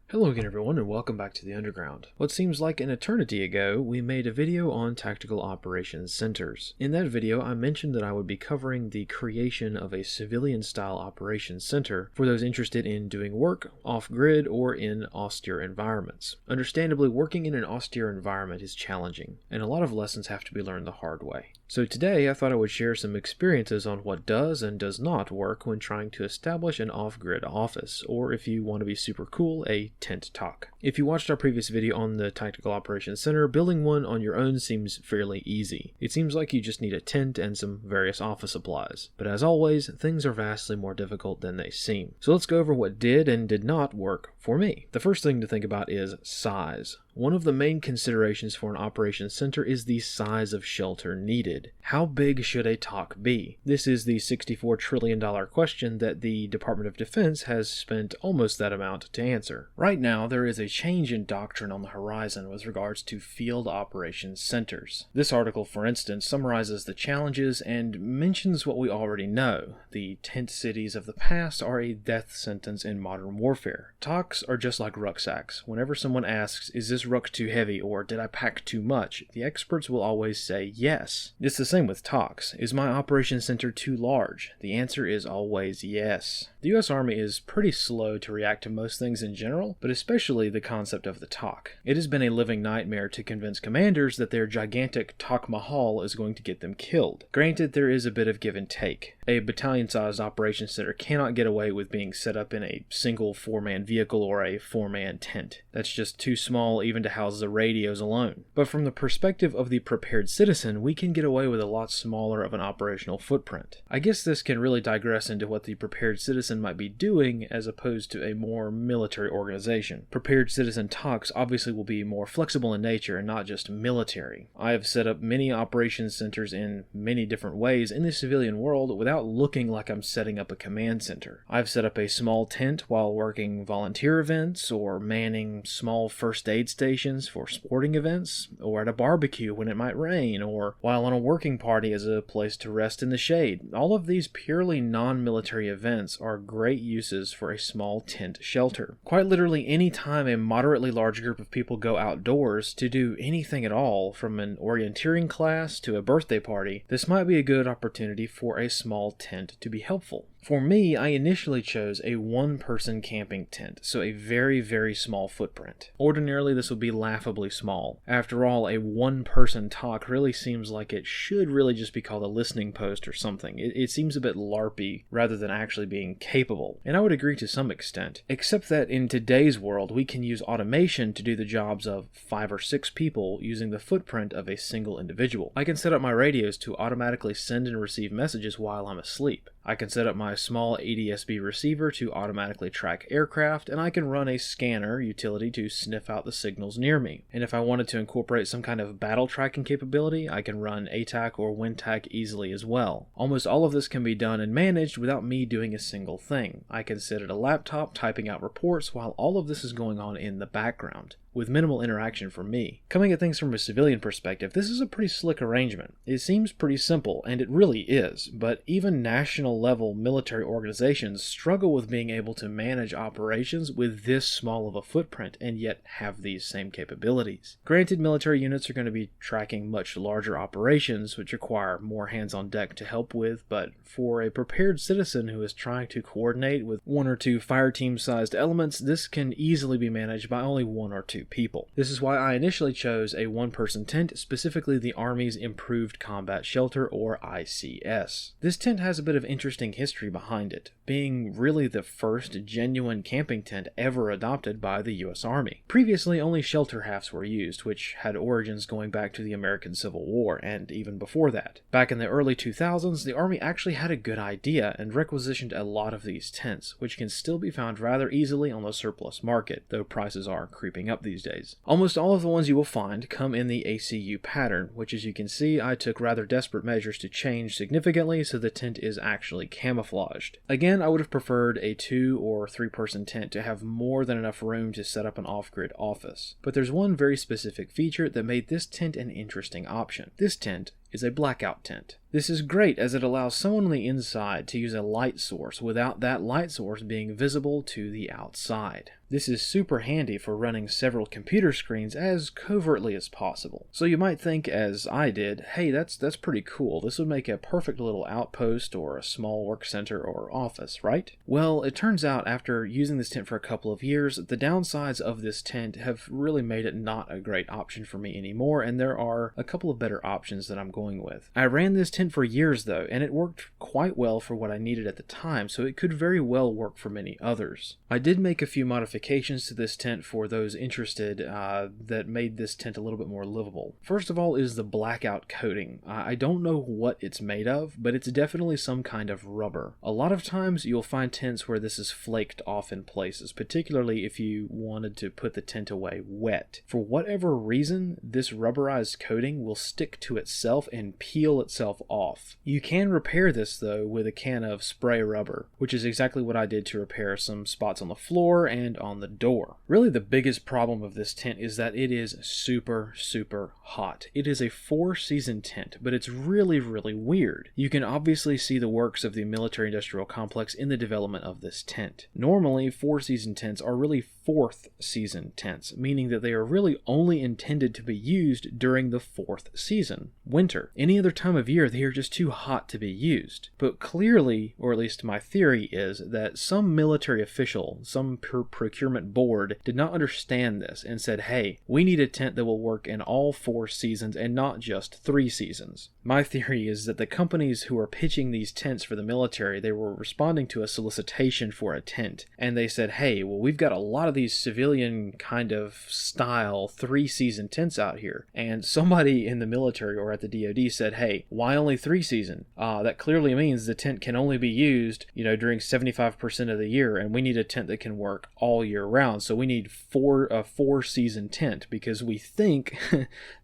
Hello again everyone and welcome back to the Underground. What seems like an eternity ago, we made a video on Tactical Operations Centers. In that video, I mentioned that I would be covering the creation of a civilian-style operations center for those interested in doing work off-grid or in austere environments. Understandably, working in an austere environment is challenging, and a lot of lessons have to be learned the hard way. So today, I thought I would share some experiences on what does and does not work when trying to establish an off-grid office, or if you want to be super cool, a tent TOC. If you watched our previous video on the Tactical Operations Center, building one on your own seems fairly easy. It seems like you just need a tent and some various office supplies. But as always, things are vastly more difficult than they seem. So let's go over what did and did not work for me. The first thing to think about is size. One of the main considerations for an operations center is the size of shelter needed. How big should a TOC be? This is the $64 trillion question that the Department of Defense has spent almost that amount to answer. Right now, there is a change in doctrine on the horizon with regards to field operations centers. This article, for instance, summarizes the challenges and mentions what we already know. The tent cities of the past are a death sentence in modern warfare. TOCs are just like rucksacks. Whenever someone asks, is this ruck too heavy or did I pack too much, the experts will always say yes. It's the same with TOCs. Is my operations center too large? The answer is always yes. The US Army is pretty slow to react to most things in general, but especially the concept of the TOC. It has been a living nightmare to convince commanders that their gigantic TOC Mahal is going to get them killed. Granted, there is a bit of give and take. A battalion-sized operations center cannot get away with being set up in a single four-man vehicle or a four-man tent. That's just too small even to house the radios alone. But from the perspective of the prepared citizen, we can get away with a lot smaller of an operational footprint. I guess this can really digress into what the prepared citizen might be doing as opposed to a more military organization. Prepared citizen TOCs obviously will be more flexible in nature and not just military. I have set up many operations centers in many different ways in the civilian world without looking like I'm setting up a command center. I've set up a small tent while working volunteer events or manning small first aid stations for sporting events, or at a barbecue when it might rain, or while on a working party as a place to rest in the shade. All of these purely non-military events are great uses for a small tent shelter. Quite literally any time a moderately large group of people go outdoors to do anything at all, from an orienteering class to a birthday party, this might be a good opportunity for a small tent to be helpful. For me, I initially chose a one-person camping tent, so a very, very small footprint. Ordinarily, this would be laughably small. After all, a one-person TOC really seems like it should really just be called a listening post or something. It seems a bit LARPy rather than actually being capable, and I would agree to some extent, except that in today's world, we can use automation to do the jobs of 5 or 6 people using the footprint of a single individual. I can set up my radios to automatically send and receive messages while I'm asleep. I can set up my small ADS-B receiver to automatically track aircraft, and I can run a scanner utility to sniff out the signals near me. And if I wanted to incorporate some kind of battle tracking capability, I can run ATAC or WinTAC easily as well. Almost all of this can be done and managed without me doing a single thing. I can sit at a laptop typing out reports while all of this is going on in the background, with minimal interaction from me. Coming at things from a civilian perspective, this is a pretty slick arrangement. It seems pretty simple, and it really is, but even national-level military organizations struggle with being able to manage operations with this small of a footprint and yet have these same capabilities. Granted, military units are going to be tracking much larger operations, which require more hands on deck to help with, but for a prepared citizen who is trying to coordinate with 1 or 2 fire team-sized elements, this can easily be managed by only 1 or 2 people. This is why I initially chose a one-person tent, specifically the Army's Improved Combat Shelter, or ICS. This tent has a bit of interesting history behind it, being really the first genuine camping tent ever adopted by the US Army. Previously, only shelter halves were used, which had origins going back to the American Civil War, and even before that. Back in the early 2000s, the Army actually had a good idea and requisitioned a lot of these tents, which can still be found rather easily on the surplus market, though prices are creeping up these days. Almost all of the ones you will find come in the ACU pattern, which as you can see I took rather desperate measures to change significantly so the tent is actually camouflaged. Again, I would have preferred a 2 or 3 person tent to have more than enough room to set up an off-grid office. But there's one very specific feature that made this tent an interesting option. This tent is a blackout tent. This is great as it allows someone on the inside to use a light source without that light source being visible to the outside. This is super handy for running several computer screens as covertly as possible. So you might think, as I did, hey, that's pretty cool. This would make a perfect little outpost or a small work center or office, right? Well, it turns out after using this tent for a couple of years, the downsides of this tent have really made it not a great option for me anymore, and there are a couple of better options that I'm going with. I ran this tent for years though, and it worked quite well for what I needed at the time, so it could very well work for many others. I did make a few modifications to this tent for those interested that made this tent a little bit more livable. First of all is the blackout coating. I don't know what it's made of, but it's definitely some kind of rubber. A lot of times you'll find tents where this is flaked off in places, particularly if you wanted to put the tent away wet. For whatever reason, this rubberized coating will stick to itself and peel itself off. You can repair this though with a can of spray rubber, which is exactly what I did to repair some spots on the floor and on the door. Really the biggest problem of this tent is that it is super hot. It is a 4-season tent, but it's really weird. You can obviously see the works of the military industrial complex in the development of this tent. Normally 4-season tents are really 4th season tents, meaning that they are really only intended to be used during the 4th season, winter. Any other time of year they are just too hot to be used. But clearly, or at least my theory is, that some military official, some procurement board did not understand this and said, hey, we need a tent that will work in all 4 seasons and not just 3 seasons. My theory is that the companies who are pitching these tents for the military, they were responding to a solicitation for a tent, and they said, hey, well, we've got a lot of these civilian kind of style 3-season tents out here, and somebody in the military or at the DoD said, hey, why only 3 season? That clearly means the tent can only be used, during 75% of the year, and we need a tent that can work all year round, so we need a 4-season tent, because we think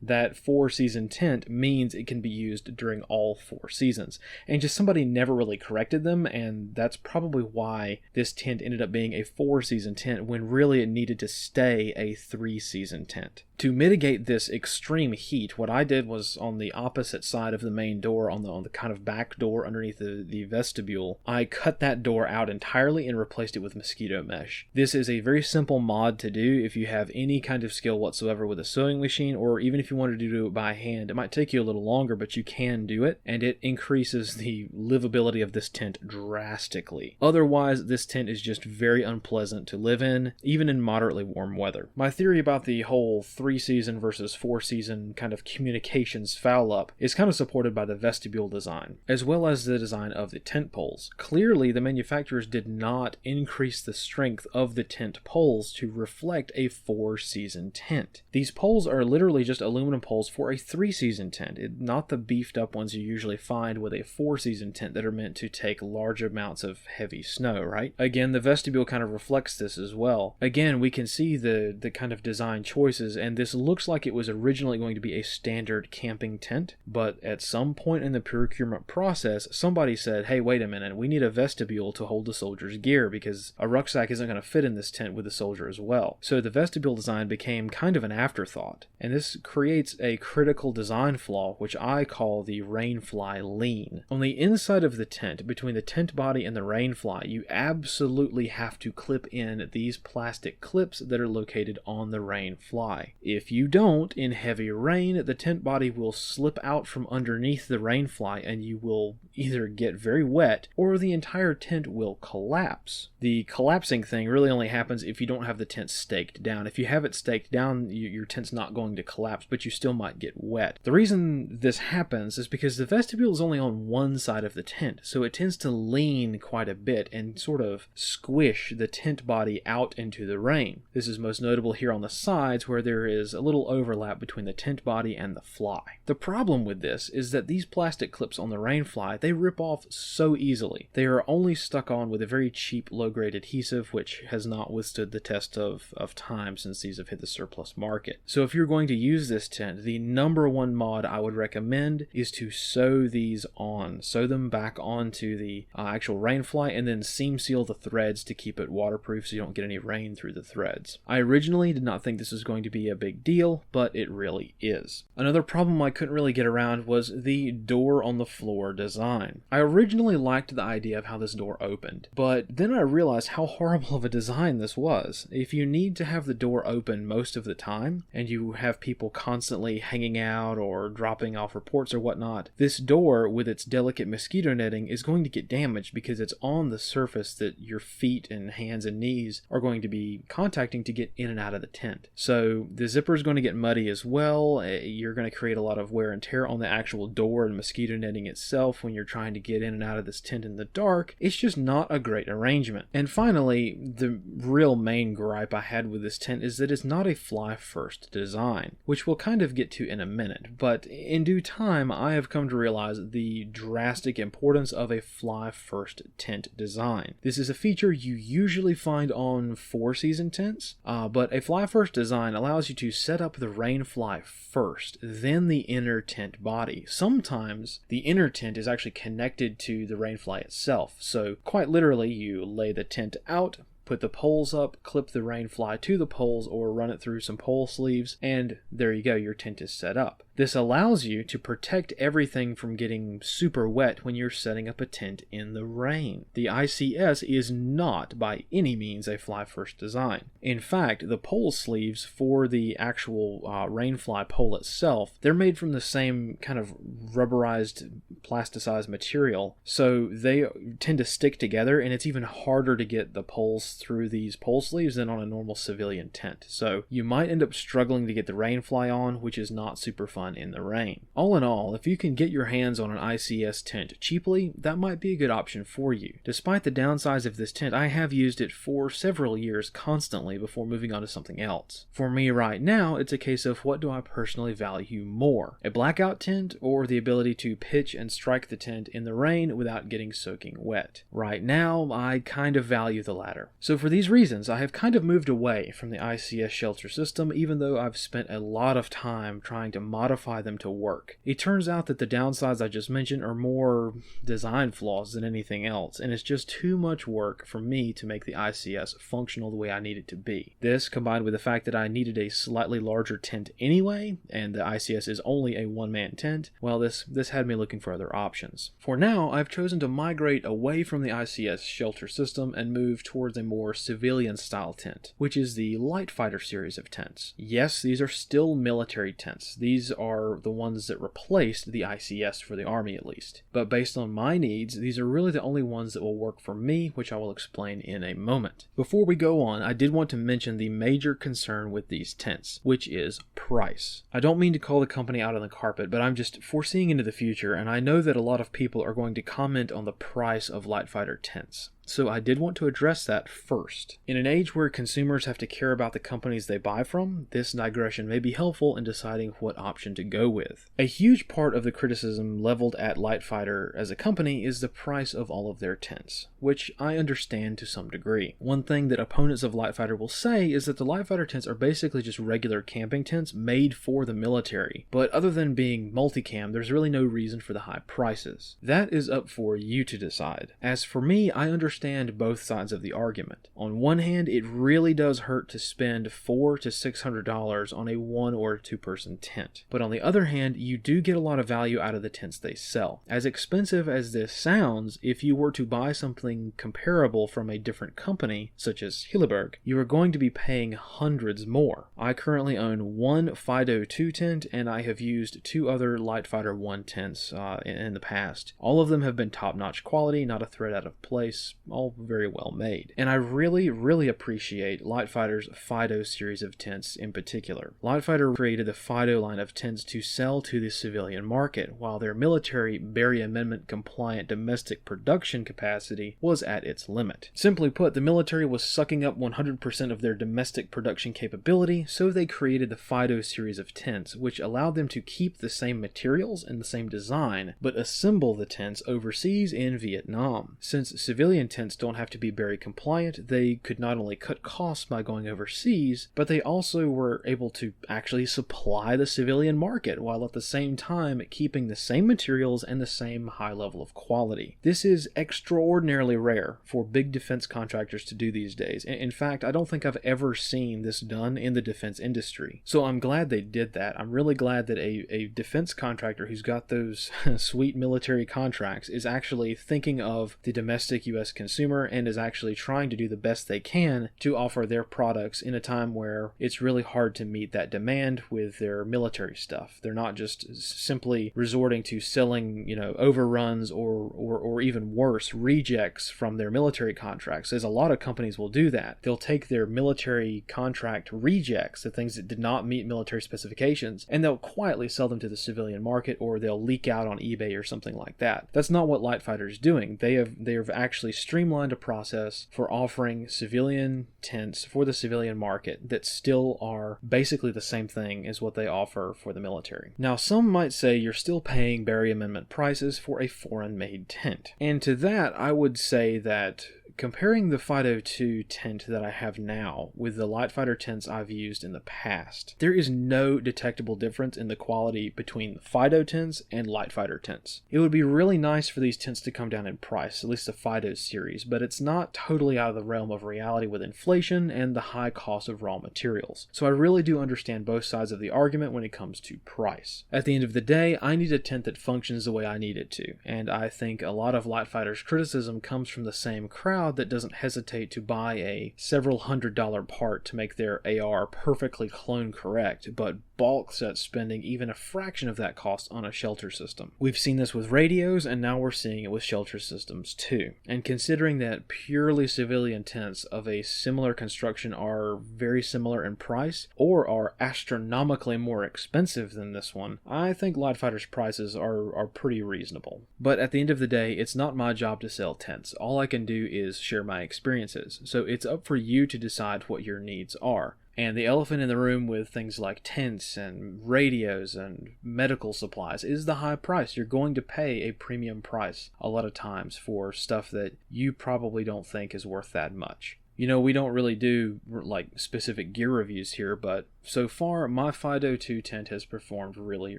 that 4-season tent means it can be used during all 4 seasons. And just somebody never really corrected them, and that's probably why this tent ended up being a 4-season tent when really it needed to stay a 3-season tent. To mitigate this extreme heat, what I did was on the opposite side of the main door, on the kind of back door underneath the vestibule, I cut that door out entirely and replaced it with mosquito mesh. This is a very simple mod to do if you have any kind of skill whatsoever with a sewing machine, or even if you wanted to do it by hand. It might take you a little longer, but you can do it, and it increases the livability of this tent drastically. Otherwise, this tent is just very unpleasant to live in, even in moderately warm weather. My theory about the whole 3-season versus 4-season kind of communications foul up is kind of supported by the vestibule design, as well as the design of the tent poles. Clearly, the manufacturers did not increase the strength of the tent poles to reflect a 4-season tent. These poles are literally just aluminum poles for a 3-season tent, not the beefed up ones you usually find with a 4-season tent that are meant to take large amounts of heavy snow, right? Again, the vestibule kind of reflects this as well. Again, we can see the kind of design choices, and this looks like it was originally going to be a standard camping tent, but at some point in the procurement process, somebody said, hey, wait a minute, we need a vestibule to hold the soldier's gear because a rucksack isn't going to fit in this tent with the soldier as well. So the vestibule design became kind of an afterthought, and this creates a critical design flaw, which I call the rainfly lean. On the inside of the tent, between the tent body and the rainfly, you absolutely have to clip in these plastic clips that are located on the rainfly. If you don't, in heavy rain, the tent body will slip out from underneath the rainfly and you will either get very wet or the entire tent will collapse. The collapsing thing really only happens if you don't have the tent staked down. If you have it staked down, your tent's not going to collapse, but you still might get wet. The reason this happens is because the vestibule is only on one side of the tent, so it tends to lean quite a bit and sort of squish the tent body out into the rain. This is most notable here on the sides where there is a little overlap between the tent body and the fly. The problem with this is that these plastic clips on the rainfly, they rip off so easily. They are only stuck on with a very cheap low-grade adhesive, which has not withstood the test of time since these have hit the surplus market. So if you're going to use this tent, the number one mod I would recommend is to sew these on. Sew them back onto the actual rainfly and then seam seal the threads to keep it waterproof so you don't get any rain through the threads. I originally did not think this was going to be a big deal, but it really is. Another problem I couldn't really get around was the door on the floor design. I originally liked the idea of how this door opened, but then I realized how horrible of a design this was. If you need to have the door open most of the time, and you have people constantly hanging out or dropping off reports or whatnot, this door with its delicate mosquito netting is going to get damaged because it's on the surface that your feet and hands and knees are going to be contacting to get in and out of the tent. So the zipper is going to get muddy as well. You're going to create a lot of wear and tear on the actual door and mosquito netting itself when you're trying to get in and out of this tent in the dark. It's just not a great arrangement. And finally, the real main gripe I had with this tent is that it's not a fly first design, which we'll kind of get to in a minute. But in due time, I have come to realize the drastic importance of a fly first tent design. This is a feature you usually find on 4-season tents, but a fly first design allows you to set up the rain fly first, then the inner tent body. Sometimes the inner tent is actually connected to the rain fly itself, so quite literally you lay the tent out, put the poles up, clip the rain fly to the poles, or run it through some pole sleeves, and there you go, your tent is set up. This allows you to protect everything from getting super wet when you're setting up a tent in the rain. The ICS is not by any means a fly first design. In fact, the pole sleeves for the actual rain fly pole itself, they're made from the same kind of rubberized plasticized material, so they tend to stick together, and it's even harder to get the poles through these pole sleeves than on a normal civilian tent. So you might end up struggling to get the rain fly on, which is not super fun in the rain. All in all, if you can get your hands on an ICS tent cheaply, that might be a good option for you. Despite the downsides of this tent, I have used it for several years constantly before moving on to something else. For me right now, it's a case of what do I personally value more? A blackout tent or the ability to pitch and strike the tent in the rain without getting soaking wet? Right now, I kind of value the latter. So for these reasons, I have kind of moved away from the ICS shelter system, even though I've spent a lot of time trying to modify them to work. It turns out that the downsides I just mentioned are more design flaws than anything else, and it's just too much work for me to make the ICS functional the way I need it to be. This, combined with the fact that I needed a slightly larger tent anyway, and the ICS is only a one-man tent, well, this had me looking for other options. For now, I've chosen to migrate away from the ICS shelter system and move towards a more civilian-style tent, which is the Litefighter series of tents. Yes, these are still military tents. These are the ones that replaced the ICS for the Army at least. But based on my needs, these are really the only ones that will work for me, which I will explain in a moment. Before we go on, I did want to mention the major concern with these tents, which is price. I don't mean to call the company out on the carpet, but I'm just foreseeing into the future, and I know that a lot of people are going to comment on the price of Litefighter tents. So I did want to address that first. In an age where consumers have to care about the companies they buy from, this digression may be helpful in deciding what option to go with. A huge part of the criticism leveled at Litefighter as a company is the price of all of their tents, which I understand to some degree. One thing that opponents of Litefighter will say is that the Litefighter tents are basically just regular camping tents made for the military, but other than being multicam, there's really no reason for the high prices. That is up for you to decide. As for me, I understand both sides of the argument. On one hand, it really does hurt to spend $400 to $600 on a 1 or 2 person tent. But on the other hand, you do get a lot of value out of the tents they sell. As expensive as this sounds, if you were to buy something comparable from a different company, such as Hilleberg, you are going to be paying hundreds more. I currently own one Fido 2 tent, and I have used 2 other Litefighter 1 tents in the past. All of them have been top-notch quality, not a thread out of place, all very well made. And I really appreciate Litefighter's Fido series of tents in particular. Litefighter created the Fido line of tents to sell to the civilian market, while their military Berry Amendment compliant domestic production capacity was at its limit. Simply put, the military was sucking up 100% of their domestic production capability, so they created the Fido series of tents, which allowed them to keep the same materials and the same design, but assemble the tents overseas in Vietnam. Since civilian tents don't have to be very compliant. They could not only cut costs by going overseas, but they also were able to actually supply the civilian market while at the same time keeping the same materials and the same high level of quality. This is extraordinarily rare for big defense contractors to do these days. In fact, I don't think I've ever seen this done in the defense industry. So I'm glad they did that. I'm really glad that a defense contractor who's got those sweet military contracts is actually thinking of the domestic U.S. consumer and is actually trying to do the best they can to offer their products in a time where it's really hard to meet that demand with their military stuff. They're not just simply resorting to selling, overruns or even worse, rejects from their military contracts, as a lot of companies will do that. They'll take their military contract rejects, the things that did not meet military specifications, and they'll quietly sell them to the civilian market, or they'll leak out on eBay or something like that. That's not what Litefighter is doing. They have actually streamlined a process for offering civilian tents for the civilian market that still are basically the same thing as what they offer for the military. Now, some might say you're still paying Berry Amendment prices for a foreign-made tent. And to that, I would say that comparing the FIDO2 tent that I have now with the Litefighter tents I've used in the past, there is no detectable difference in the quality between the FIDO tents and Litefighter tents. It would be really nice for these tents to come down in price, at least the FIDO series, but it's not totally out of the realm of reality with inflation and the high cost of raw materials. So I really do understand both sides of the argument when it comes to price. At the end of the day, I need a tent that functions the way I need it to, and I think a lot of Litefighter's criticism comes from the same crowd that doesn't hesitate to buy a several $100 part to make their AR perfectly clone correct, but balks at spending even a fraction of that cost on a shelter system. We've seen this with radios, and now we're seeing it with shelter systems too. And considering that purely civilian tents of a similar construction are very similar in price, or are astronomically more expensive than this one, I think Litefighter's prices are pretty reasonable. But at the end of the day, it's not my job to sell tents. All I can do is share my experiences, so it's up for you to decide what your needs are. And the elephant in the room with things like tents and radios and medical supplies is the high price. You're going to pay a premium price a lot of times for stuff that you probably don't think is worth that much. We don't really do like specific gear reviews here, but so far my FIDO2 tent has performed really,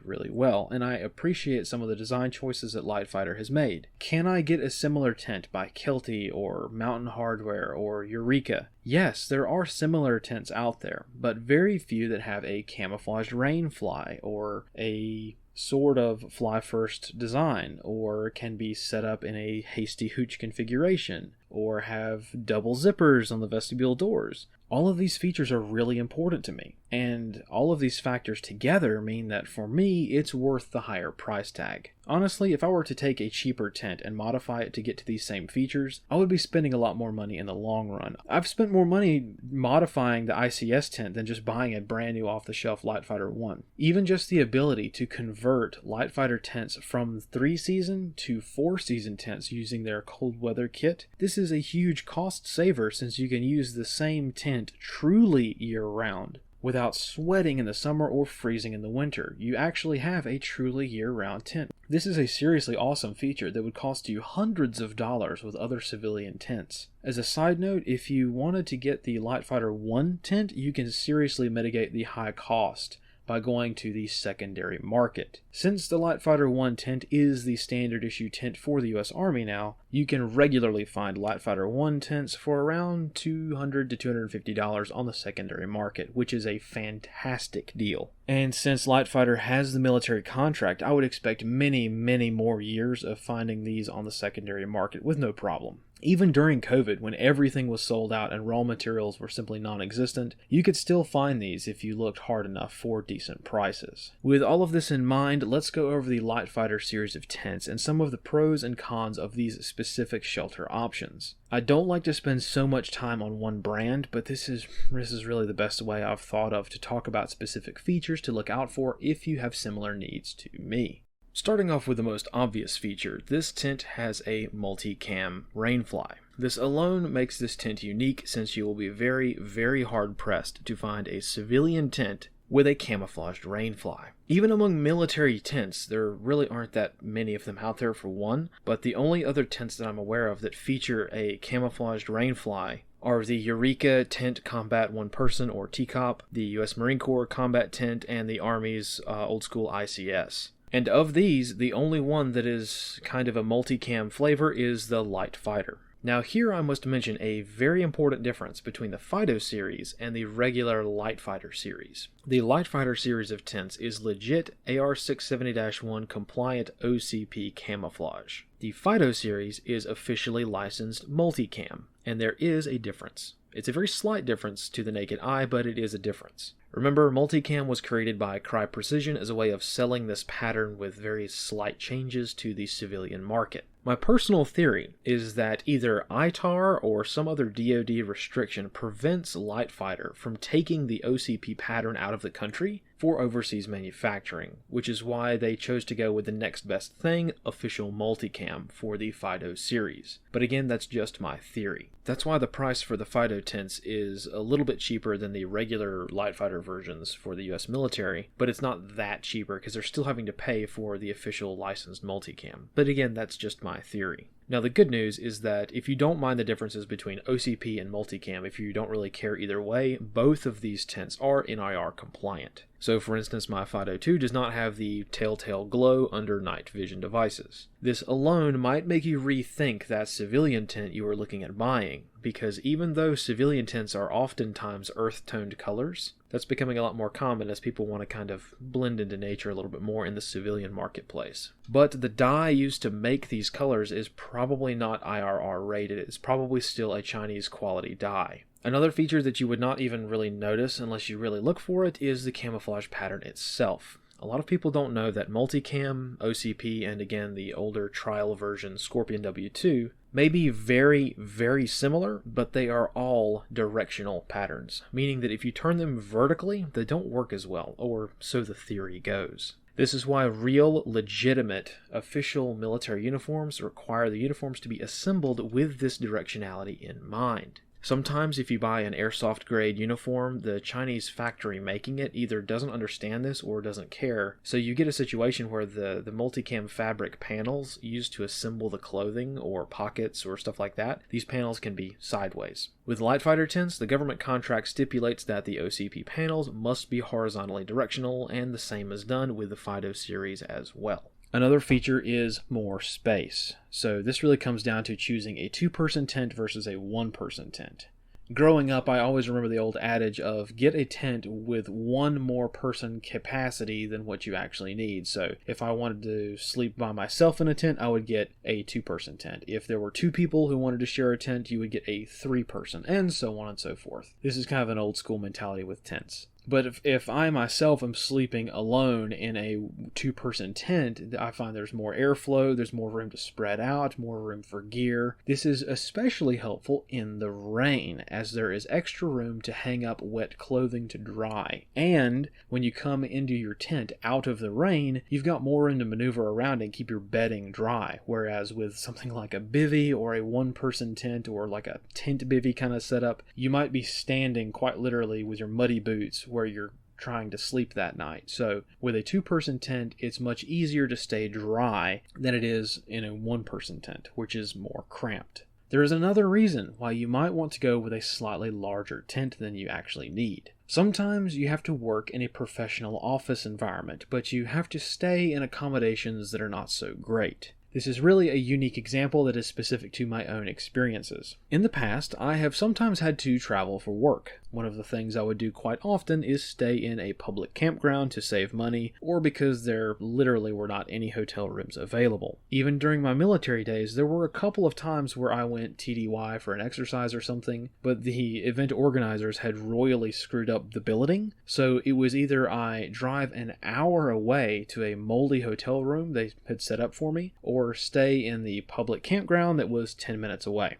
really well, and I appreciate some of the design choices that Litefighter has made. Can I get a similar tent by Kelty or Mountain Hardware or Eureka? Yes, there are similar tents out there, but very few that have a camouflaged rain fly or a sort of fly first design, or can be set up in a Hasty Hooch configuration, or have double zippers on the vestibule doors. All of these features are really important to me, and all of these factors together mean that for me, it's worth the higher price tag. Honestly, if I were to take a cheaper tent and modify it to get to these same features, I would be spending a lot more money in the long run. I've spent more money modifying the ICS tent than just buying a brand new off-the-shelf Litefighter 1. Even just the ability to convert Litefighter tents from 3-season to 4-season tents using their cold weather kit, this is a huge cost saver since you can use the same tent truly year-round without sweating in the summer or freezing in the winter. You actually have a truly year-round tent. This is a seriously awesome feature that would cost you hundreds of dollars with other civilian tents. As a side note, if you wanted to get the Litefighter 1 tent, you can seriously mitigate the high cost by going to the secondary market. Since the Litefighter 1 tent is the standard issue tent for the US Army now, you can regularly find Litefighter 1 tents for around $200 to $250 on the secondary market, which is a fantastic deal. And since Litefighter has the military contract, I would expect many, many more years of finding these on the secondary market with no problem. Even during COVID, when everything was sold out and raw materials were simply non-existent, you could still find these if you looked hard enough for decent prices. With all of this in mind, let's go over the Litefighter series of tents and some of the pros and cons of these specific shelter options. I don't like to spend so much time on one brand, but this is really the best way I've thought of to talk about specific features to look out for if you have similar needs to me. Starting off with the most obvious feature, this tent has a multi-cam rainfly. This alone makes this tent unique since you will be very, very hard pressed to find a civilian tent with a camouflaged rainfly. Even among military tents, there really aren't that many of them out there for one, but the only other tents that I'm aware of that feature a camouflaged rainfly are the Eureka Tent Combat One Person, or TCOP, the U.S. Marine Corps Combat Tent, and the Army's old school ICS. And of these, the only one that is kind of a multicam flavor is the Litefighter. Now here I must mention a very important difference between the Fido series and the regular Litefighter series. The Litefighter series of tents is legit AR670-1 compliant OCP camouflage. The Fido series is officially licensed multicam, and there is a difference. It's a very slight difference to the naked eye, but it is a difference. Remember, multicam was created by Cry Precision as a way of selling this pattern with very slight changes to the civilian market. My personal theory is that either ITAR or some other DoD restriction prevents Litefighter from taking the OCP pattern out of the country for overseas manufacturing, which is why they chose to go with the next best thing, official multicam, for the Fido series. But again, that's just my theory. That's why the price for the Fido tents is a little bit cheaper than the regular Litefighter versions for the US military, but it's not that cheaper because they're still having to pay for the official licensed multicam. But again, that's just my theory. Now the good news is that if you don't mind the differences between OCP and multicam, if you don't really care either way, both of these tents are NIR compliant. So for instance, my Fido 2 does not have the telltale glow under night vision devices. This alone might make you rethink that civilian tent you were looking at buying, because even though civilian tents are oftentimes earth-toned colors, that's becoming a lot more common as people want to kind of blend into nature a little bit more in the civilian marketplace. But the dye used to make these colors is probably not IRR rated. It's probably still a Chinese quality dye. Another feature that you would not even really notice unless you really look for it is the camouflage pattern itself. A lot of people don't know that multicam, OCP, and again the older trial version Scorpion W2 may be very, very similar, but they are all directional patterns, meaning that if you turn them vertically, they don't work as well, or so the theory goes. This is why real, legitimate, official military uniforms require the uniforms to be assembled with this directionality in mind. Sometimes if you buy an airsoft grade uniform, the Chinese factory making it either doesn't understand this or doesn't care, so you get a situation where the multicam fabric panels used to assemble the clothing or pockets or stuff like that, these panels can be sideways. With Litefighter tents, the government contract stipulates that the OCP panels must be horizontally directional, and the same is done with the Fido series as well. Another feature is more space. So this really comes down to choosing a 2-person tent versus a 1-person tent. Growing up, I always remember the old adage of get a tent with 1 more person capacity than what you actually need. So if I wanted to sleep by myself in a tent, I would get a 2-person tent. If there were 2 people who wanted to share a tent, you would get a 3-person, and so on and so forth. This is kind of an old school mentality with tents. But if I myself am sleeping alone in a 2-person tent, I find there's more airflow, there's more room to spread out, more room for gear. This is especially helpful in the rain, as there is extra room to hang up wet clothing to dry. And when you come into your tent out of the rain, you've got more room to maneuver around and keep your bedding dry. Whereas with something like a bivvy or a 1-person tent or like a tent bivvy kind of setup, you might be standing quite literally with your muddy boots where you're trying to sleep that night. So with a 2-person tent, it's much easier to stay dry than it is in a 1-person tent, which is more cramped. There is another reason why you might want to go with a slightly larger tent than you actually need. Sometimes you have to work in a professional office environment, but you have to stay in accommodations that are not so great. This is really a unique example that is specific to my own experiences. In the past, I have sometimes had to travel for work. One of the things I would do quite often is stay in a public campground to save money, or because there literally were not any hotel rooms available. Even during my military days, there were a couple of times where I went TDY for an exercise or something, but the event organizers had royally screwed up the billeting, so it was either I drive an hour away to a moldy hotel room they had set up for me, or stay in the public campground that was 10 minutes away.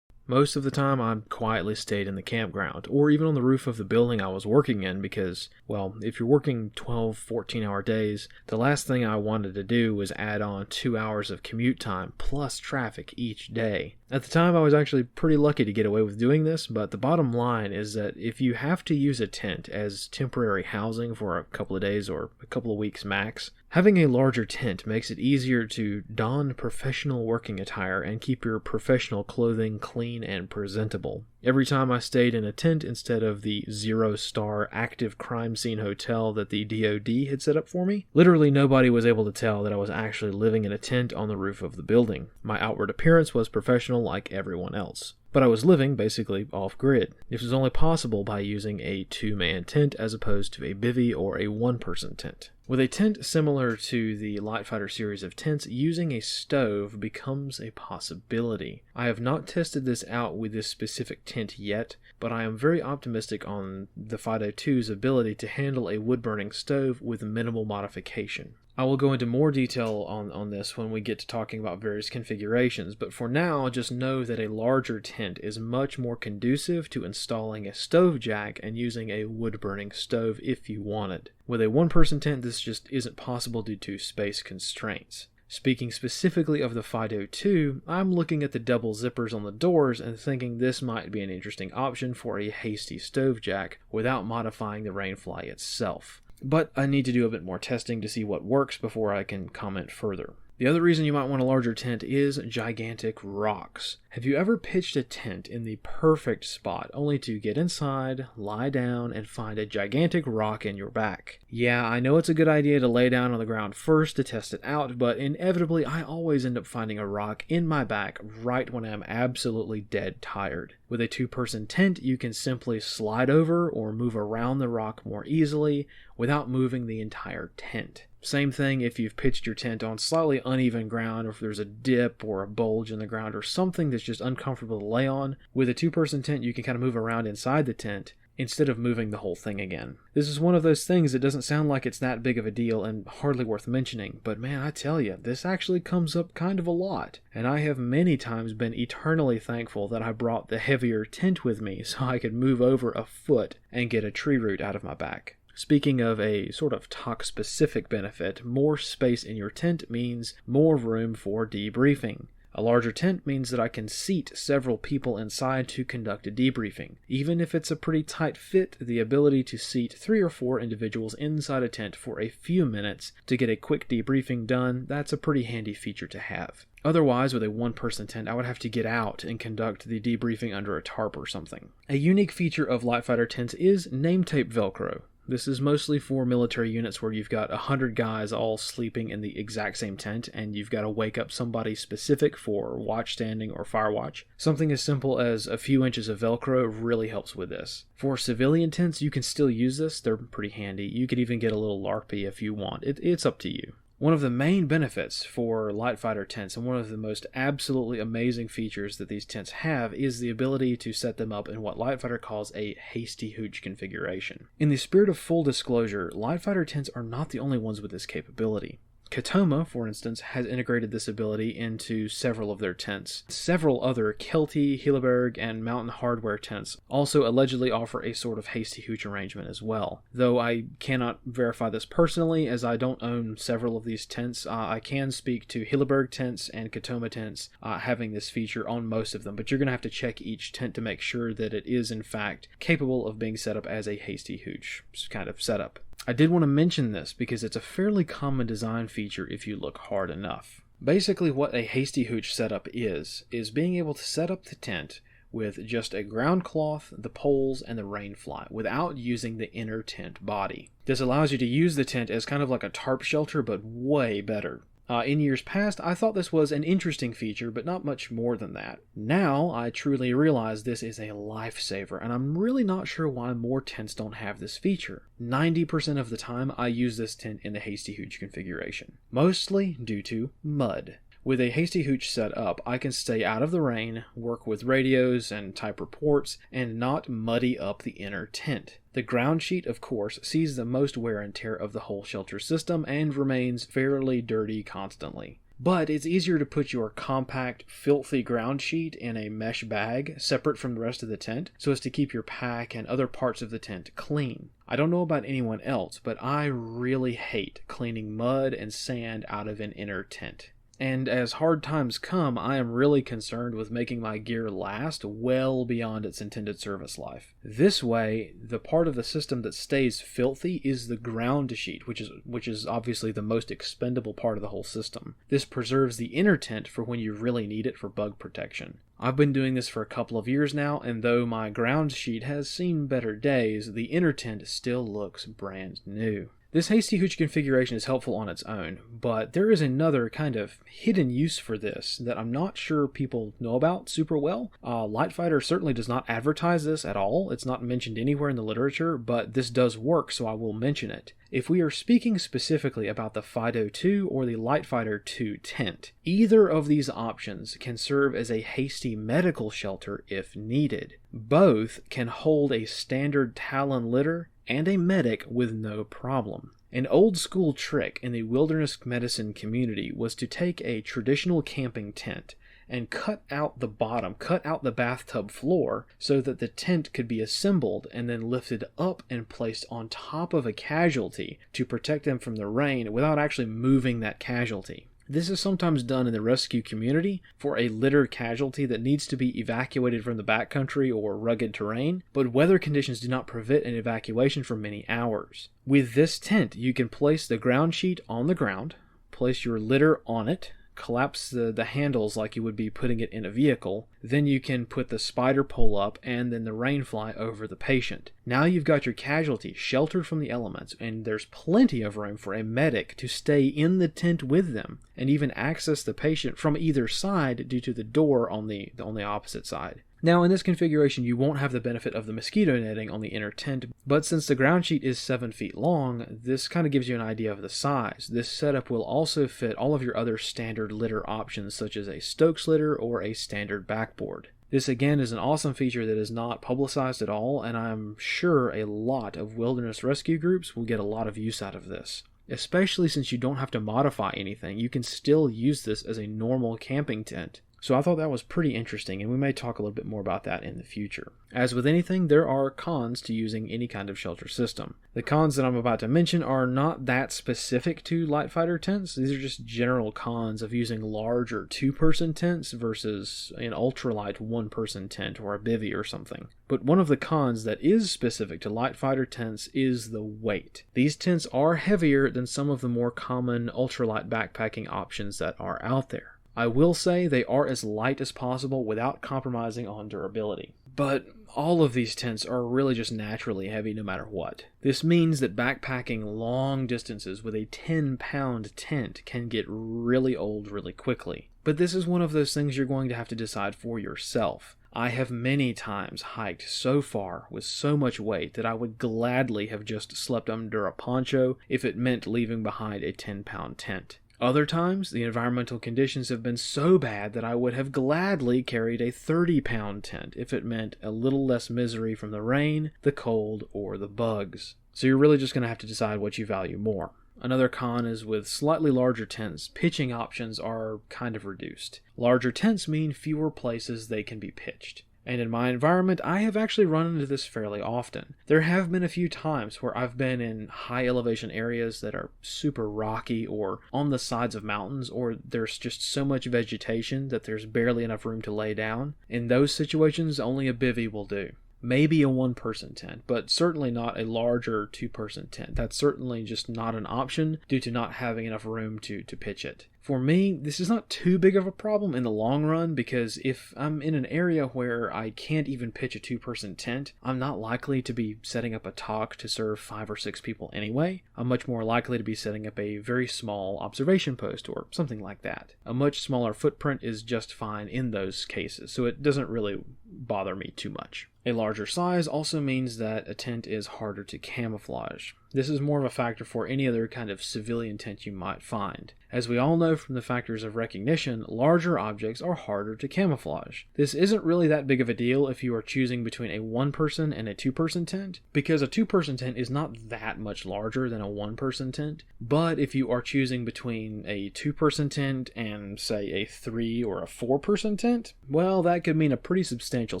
Most of the time I quietly stayed in the campground, or even on the roof of the building I was working in because, well, if you're working 12, 14-hour days, the last thing I wanted to do was add on 2 hours of commute time plus traffic each day. At the time, I was actually pretty lucky to get away with doing this, but the bottom line is that if you have to use a tent as temporary housing for a couple of days or a couple of weeks max, having a larger tent makes it easier to don professional working attire and keep your professional clothing clean and presentable. Every time I stayed in a tent instead of the 0-star active crime scene hotel that the DoD had set up for me, literally nobody was able to tell that I was actually living in a tent on the roof of the building. My outward appearance was professional like everyone else. But I was living basically off-grid. This was only possible by using a 2-man tent as opposed to a bivvy or a 1-person tent. With a tent similar to the Litefighter series of tents, using a stove becomes a possibility. I have not tested this out with this specific tent yet, but I am very optimistic on the FIDO2's ability to handle a wood-burning stove with minimal modification. I will go into more detail on this when we get to talking about various configurations, but for now, just know that a larger tent is much more conducive to installing a stove jack and using a wood-burning stove if you want it. With a 1-person tent, this just isn't possible due to space constraints. Speaking specifically of the FIDO2, I'm looking at the double zippers on the doors and thinking this might be an interesting option for a Hasty stove jack without modifying the rainfly itself. But I need to do a bit more testing to see what works before I can comment further. The other reason you might want a larger tent is gigantic rocks. Have you ever pitched a tent in the perfect spot only to get inside, lie down, and find a gigantic rock in your back? Yeah, I know it's a good idea to lay down on the ground first to test it out, but inevitably I always end up finding a rock in my back right when I'm absolutely dead tired. With a 2-person tent, you can simply slide over or move around the rock more easily without moving the entire tent. Same thing if you've pitched your tent on slightly uneven ground, or if there's a dip or a bulge in the ground or something that's just uncomfortable to lay on. With a 2-person tent, you can kind of move around inside the tent instead of moving the whole thing again. This is one of those things that doesn't sound like it's that big of a deal and hardly worth mentioning, but man, I tell you, this actually comes up kind of a lot, and I have many times been eternally thankful that I brought the heavier tent with me so I could move over a foot and get a tree root out of my back. Speaking of a sort of TOC-specific benefit, more space in your tent means more room for debriefing. A larger tent means that I can seat several people inside to conduct a debriefing. Even if it's a pretty tight fit, the ability to seat 3 or 4 individuals inside a tent for a few minutes to get a quick debriefing done, that's a pretty handy feature to have. Otherwise, with a 1-person tent, I would have to get out and conduct the debriefing under a tarp or something. A unique feature of Litefighter tents is name tape Velcro. This is mostly for military units where you've got 100 guys all sleeping in the exact same tent and you've got to wake up somebody specific for watch standing or fire watch. Something as simple as a few inches of Velcro really helps with this. For civilian tents, you can still use this. They're pretty handy. You could even get a little LARPy if you want. It's up to you. One of the main benefits for Litefighter tents, and one of the most absolutely amazing features that these tents have, is the ability to set them up in what Litefighter calls a Hasty Hooch configuration. In the spirit of full disclosure, Litefighter tents are not the only ones with this capability. Katoma, for instance, has integrated this ability into several of their tents. Several other Kelty, Hilleberg, and Mountain Hardware tents also allegedly offer a sort of Hasty Hooch arrangement as well. Though I cannot verify this personally, as I don't own several of these tents, I can speak to Hilleberg tents and Katoma tents having this feature on most of them, but you're going to have to check each tent to make sure that it is in fact capable of being set up as a Hasty Hooch kind of setup. I did want to mention this because it's a fairly common design feature if you look hard enough. Basically what a Hasty Hooch setup is being able to set up the tent with just a ground cloth, the poles, and the rainfly without using the inner tent body. This allows you to use the tent as kind of like a tarp shelter, but way better. In years past, I thought this was an interesting feature, but not much more than that. Now, I truly realize this is a lifesaver, and I'm really not sure why more tents don't have this feature. 90% of the time, I use this tent in the Hasty Hooch configuration, mostly due to mud. With a Hasty Hooch set up, I can stay out of the rain, work with radios and type reports, and not muddy up the inner tent. The ground sheet, of course, sees the most wear and tear of the whole shelter system and remains fairly dirty constantly. But it's easier to put your compact, filthy ground sheet in a mesh bag separate from the rest of the tent so as to keep your pack and other parts of the tent clean. I don't know about anyone else, but I really hate cleaning mud and sand out of an inner tent. and as hard times come, I am really concerned with making my gear last well beyond its intended service life. This way, the part of the system that stays filthy is the ground sheet, which is obviously the most expendable part of the whole system. This preserves the inner tent for when you really need it for bug protection. I've been doing this for a couple of years now, and though my ground sheet has seen better days, the inner tent still looks brand new. This Hasty Hooch configuration is helpful on its own, but there is another kind of hidden use for this that I'm not sure people know about super well. Litefighter certainly does not advertise this at all. It's not mentioned anywhere in the literature, but this does work, so I will mention it. If we are speaking specifically about the Fido 2 or the Litefighter 2 tent, either of these options can serve as a Hasty medical shelter if needed. Both can hold a standard Talon litter and a medic with no problem. An old school trick in the wilderness medicine community was to take a traditional camping tent and cut out the bottom, cut out the bathtub floor, so that the tent could be assembled and then lifted up and placed on top of a casualty to protect them from the rain without actually moving that casualty. This is sometimes done in the rescue community for a litter casualty that needs to be evacuated from the backcountry or rugged terrain, but weather conditions do not prevent an evacuation for many hours. With this tent, you can place the ground sheet on the ground, place your litter on it, collapse the handles like you would be putting it in a vehicle, then you can put the spider pole up and then the rain fly over the patient. Now you've got your casualty sheltered from the elements, and there's plenty of room for a medic to stay in the tent with them and even access the patient from either side due to the door on the opposite side. Now in this configuration you won't have the benefit of the mosquito netting on the inner tent, but since the ground sheet is 7 feet long, this kind of gives you an idea of the size. This setup will also fit all of your other standard litter options such as a Stokes litter or a standard backboard. This again is an awesome feature that is not publicized at all, and I'm sure a lot of wilderness rescue groups will get a lot of use out of this. Especially since you don't have to modify anything, you can still use this as a normal camping tent. So I thought that was pretty interesting, and we may talk a little bit more about that in the future. As with anything, there are cons to using any kind of shelter system. The cons that I'm about to mention are not that specific to Litefighter tents. These are just general cons of using larger 2-person tents versus an ultralight 1-person tent or a bivvy or something. But one of the cons that is specific to Litefighter tents is the weight. These tents are heavier than some of the more common ultralight backpacking options that are out there. I will say they are as light as possible without compromising on durability. But all of these tents are really just naturally heavy no matter what. This means that backpacking long distances with a 10-pound tent can get really old really quickly. But this is one of those things you're going to have to decide for yourself. I have many times hiked so far with so much weight that I would gladly have just slept under a poncho if it meant leaving behind a 10-pound tent. Other times, the environmental conditions have been so bad that I would have gladly carried a 30-pound tent if it meant a little less misery from the rain, the cold, or the bugs. So you're really just going to have to decide what you value more. Another con is with slightly larger tents, pitching options are kind of reduced. Larger tents mean fewer places they can be pitched. And in my environment, I have actually run into this fairly often. There have been a few times where I've been in high elevation areas that are super rocky or on the sides of mountains, or there's just so much vegetation that there's barely enough room to lay down. In those situations, only a bivvy will do. Maybe a 1-person tent, but certainly not a larger 2-person tent. That's certainly just not an option due to not having enough room to pitch it. For me, this is not too big of a problem in the long run because if I'm in an area where I can't even pitch a 2-person tent, I'm not likely to be setting up a TOC to serve 5 or 6 people anyway. I'm much more likely to be setting up a very small observation post or something like that. A much smaller footprint is just fine in those cases, so it doesn't really bother me too much. A larger size also means that a tent is harder to camouflage. This is more of a factor for any other kind of civilian tent you might find. As we all know from the factors of recognition, larger objects are harder to camouflage. This isn't really that big of a deal if you are choosing between a 1-person and a 2-person tent, because a 2-person tent is not that much larger than a 1-person tent. But if you are choosing between a 2-person tent and, say, a 3 or a 4-person tent, well, that could mean a pretty substantial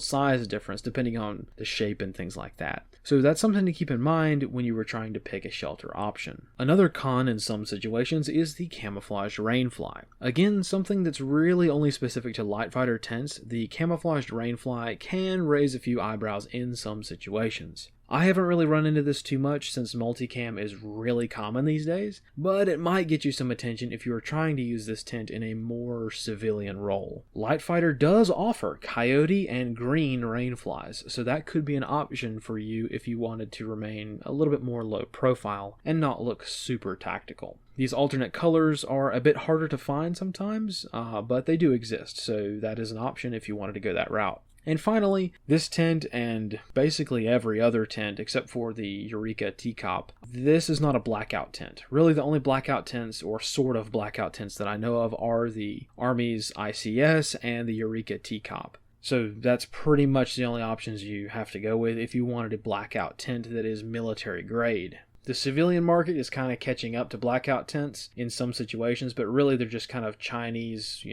size difference depending on the shape and things like that. So that's something to keep in mind when you were trying to pick a shelter option. Another con in some situations is the camouflaged rainfly. Again, something that's really only specific to Litefighter Tents, the camouflaged rainfly can raise a few eyebrows in some situations. I haven't really run into this too much since multicam is really common these days, but it might get you some attention if you are trying to use this tent in a more civilian role. Litefighter does offer coyote and green rainflies, so that could be an option for you if you wanted to remain a little bit more low profile and not look super tactical. These alternate colors are a bit harder to find sometimes, but they do exist, so that is an option if you wanted to go that route. And finally, this tent and basically every other tent except for the Eureka TCOP, this is not a blackout tent. Really the only blackout tents or sort of blackout tents that I know of are the Army's ICS and the Eureka TCOP. So that's pretty much the only options you have to go with if you wanted a blackout tent that is military grade. The civilian market is kind of catching up to blackout tents in some situations, but really they're just kind of Chinese,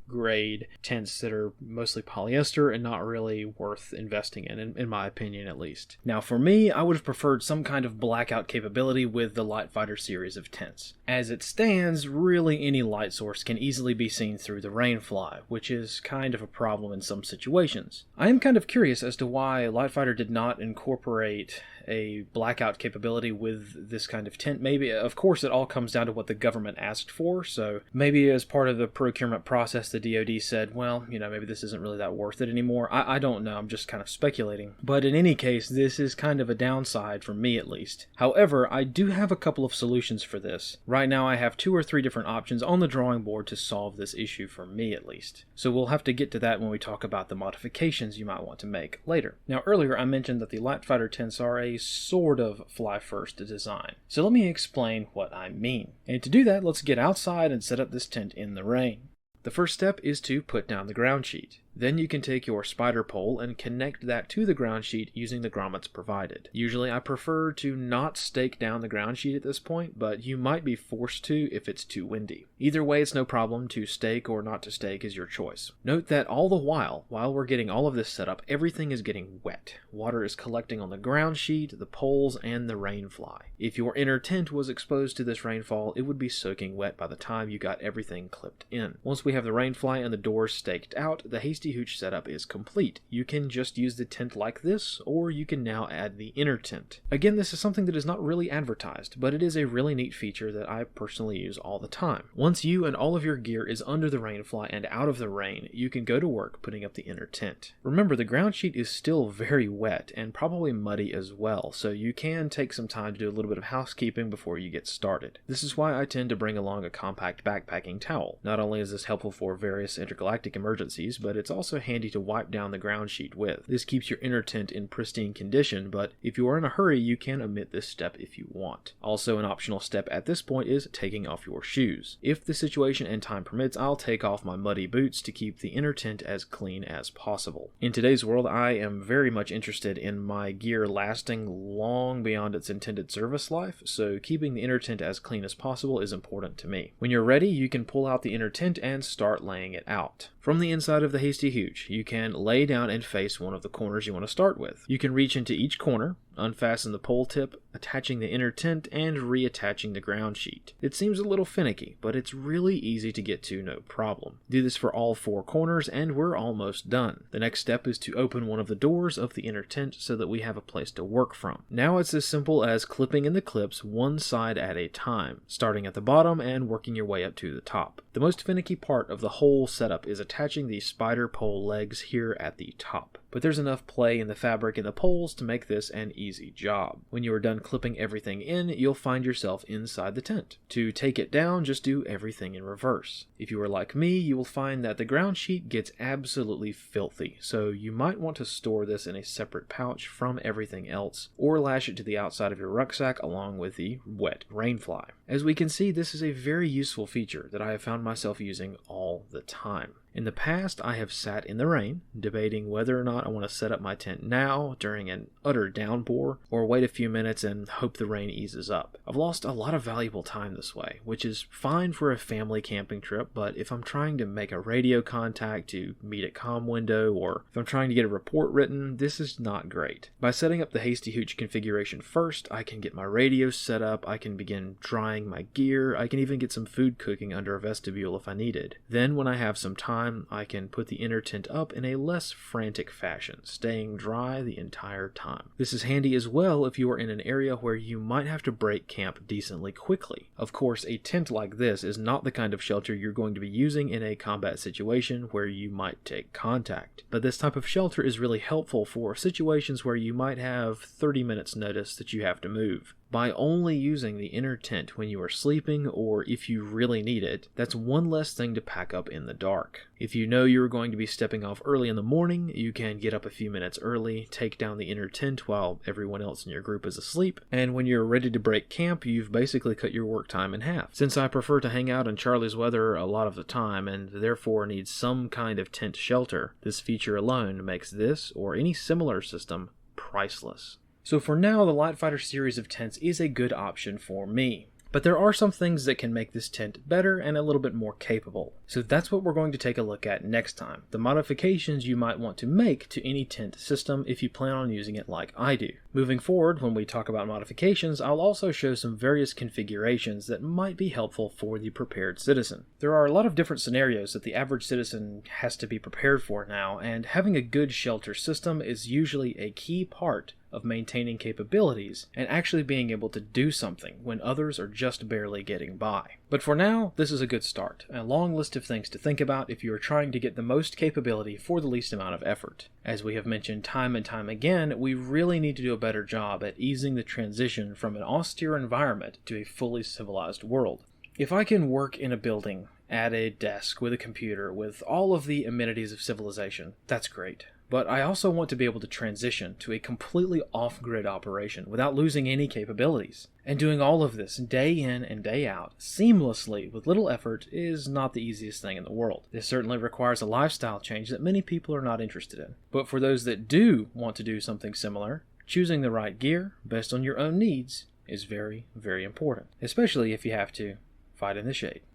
grade tents that are mostly polyester and not really worth investing in my opinion at least. Now for me, I would have preferred some kind of blackout capability with the Litefighter series of tents. As it stands, really any light source can easily be seen through the rainfly, which is kind of a problem in some situations. I am kind of curious as to why Litefighter did not incorporate a blackout capability with this kind of tent. Maybe, of course, it all comes down to what the government asked for, so maybe as part of the procurement process the DoD said, well, maybe this isn't really that worth it anymore. I don't know, I'm just kind of speculating. But in any case, this is kind of a downside for me at least. However, I do have a couple of solutions for this. Right now I have 2 or 3 different options on the drawing board to solve this issue for me at least. So we'll have to get to that when we talk about the modifications you might want to make later. Now earlier I mentioned that the Litefighter tents are a sort of fly-first design. So let me explain what I mean. And to do that, let's get outside and set up this tent in the rain. The first step is to put down the ground sheet. Then you can take your spider pole and connect that to the ground sheet using the grommets provided. Usually I prefer to not stake down the ground sheet at this point, but you might be forced to if it's too windy. Either way, it's no problem. To stake or not to stake is your choice. Note that all the while we're getting all of this set up, everything is getting wet. Water is collecting on the ground sheet, the poles, and the rainfly. If your inner tent was exposed to this rainfall, it would be soaking wet by the time you got everything clipped in. Once we have the rainfly and the doors staked out, the Hasty Hooch setup is complete. You can just use the tent like this, or you can now add the inner tent. Again, this is something that is not really advertised, but it is a really neat feature that I personally use all the time. Once you and all of your gear is under the rainfly and out of the rain, you can go to work putting up the inner tent. Remember, the ground sheet is still very wet and probably muddy as well, so you can take some time to do a little bit of housekeeping before you get started. This is why I tend to bring along a compact backpacking towel. Not only is this helpful for various intergalactic emergencies, but it's also handy to wipe down the ground sheet with. This keeps your inner tent in pristine condition, but if you are in a hurry, you can omit this step if you want. Also, an optional step at this point is taking off your shoes. If the situation and time permits, I'll take off my muddy boots to keep the inner tent as clean as possible. In today's world, I am very much interested in my gear lasting long beyond its intended service life, so keeping the inner tent as clean as possible is important to me. When you're ready, you can pull out the inner tent and start laying it out. From the inside of the Hasty Hooch, you can lay down and face one of the corners you want to start with. You can reach into each corner, unfasten the pole tip, attaching the inner tent, and reattaching the ground sheet. It seems a little finicky, but it's really easy to get to, no problem. Do this for all 4 corners, and we're almost done. The next step is to open one of the doors of the inner tent so that we have a place to work from. Now it's as simple as clipping in the clips one side at a time, starting at the bottom and working your way up to the top. The most finicky part of the whole setup is attaching the spider pole legs here at the top. But there's enough play in the fabric and the poles to make this an easy job. When you are done clipping everything in, you'll find yourself inside the tent. To take it down, just do everything in reverse. If you are like me, you will find that the ground sheet gets absolutely filthy, so you might want to store this in a separate pouch from everything else, or lash it to the outside of your rucksack along with the wet rainfly. As we can see, this is a very useful feature that I have found myself using all the time. In the past, I have sat in the rain, debating whether or not I want to set up my tent now during an utter downpour, or wait a few minutes and hope the rain eases up. I've lost a lot of valuable time this way, which is fine for a family camping trip, but if I'm trying to make a radio contact to meet at comm window, or if I'm trying to get a report written, this is not great. By setting up the Hasty Hooch configuration first, I can get my radio set up, I can begin drying my gear, I can even get some food cooking under a vestibule if I needed. Then when I have some time, I can put the inner tent up in a less frantic fashion, staying dry the entire time. This is handy as well if you are in an area where you might have to break camp decently quickly. Of course, a tent like this is not the kind of shelter you're going to be using in a combat situation where you might take contact. But this type of shelter is really helpful for situations where you might have 30 minutes notice that you have to move. By only using the inner tent when you are sleeping, or if you really need it, that's one less thing to pack up in the dark. If you know you're going to be stepping off early in the morning, you can get up a few minutes early, take down the inner tent while everyone else in your group is asleep, and when you're ready to break camp, you've basically cut your work time in half. Since I prefer to hang out in Charlie's weather a lot of the time, and therefore need some kind of tent shelter, this feature alone makes this, or any similar system, priceless. So for now, the Litefighter series of tents is a good option for me. But there are some things that can make this tent better and a little bit more capable. So that's what we're going to take a look at next time. The modifications you might want to make to any tent system if you plan on using it like I do. Moving forward, when we talk about modifications, I'll also show some various configurations that might be helpful for the prepared citizen. There are a lot of different scenarios that the average citizen has to be prepared for now, and having a good shelter system is usually a key part of maintaining capabilities and actually being able to do something when others are just barely getting by. But for now, this is a good start, a long list of things to think about if you are trying to get the most capability for the least amount of effort. As we have mentioned time and time again, we really need to do a better job at easing the transition from an austere environment to a fully civilized world. If I can work in a building, at a desk, with a computer, with all of the amenities of civilization, that's great. But I also want to be able to transition to a completely off-grid operation without losing any capabilities. And doing all of this day in and day out, seamlessly, with little effort, is not the easiest thing in the world. This certainly requires a lifestyle change that many people are not interested in. But for those that do want to do something similar, choosing the right gear, based on your own needs, is very, very important. Especially if you have to fight in the shade.